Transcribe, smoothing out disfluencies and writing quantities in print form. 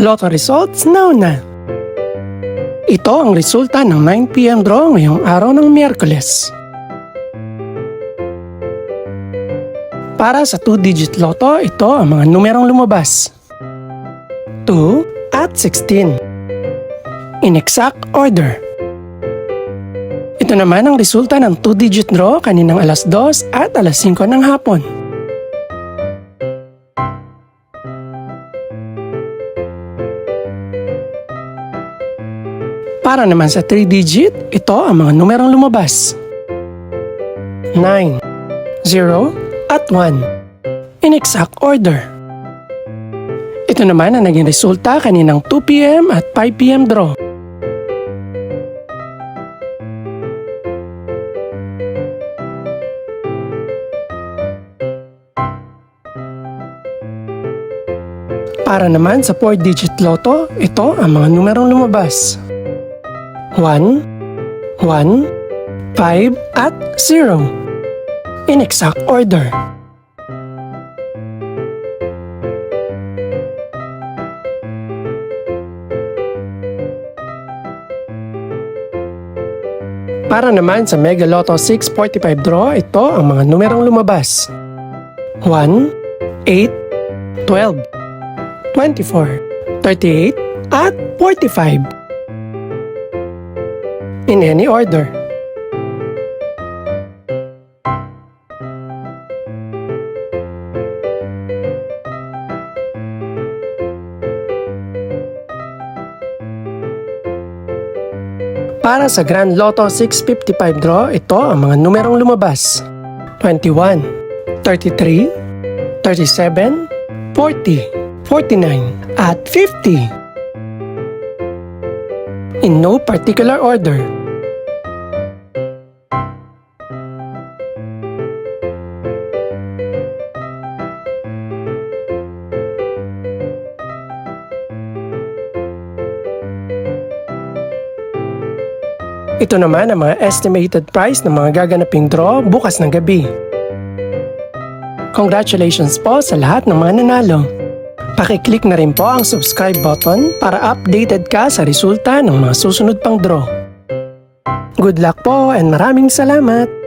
Lotto results now na. Ito ang resulta ng 9 PM draw ngayong araw ng Miyerkules. Para sa 2-digit lotto, ito ang mga numerong lumabas. 2 at 16. In exact order. Ito naman ang resulta ng 2-digit draw kaninang alas 2 at alas 5 ng hapon. Para naman sa 3-digit, ito ang mga numerong lumabas. 9, 0, at 1. In exact order. Ito naman ang naging resulta kaninang 2 PM at 5 PM draw. Para naman sa 4-digit lotto, ito ang mga numerong lumabas. 1, 1, 5, at 0. In exact order. Para naman sa Mega Lotto 645 draw, ito ang mga numerong lumabas. 1, 8, 12, 24, 38, at 45. In any order. Para sa Grand Lotto 655 draw, ito ang mga numerong lumabas. 21, 33, 37, 40, 49, at 50. In no particular order. Ito naman ang mga estimated price ng mga gaganaping draw bukas ng gabi. Congratulations po sa lahat ng mga nanalo. Pakiclick na rin po ang subscribe button para updated ka sa resulta ng mga susunod pang draw. Good luck po and maraming salamat!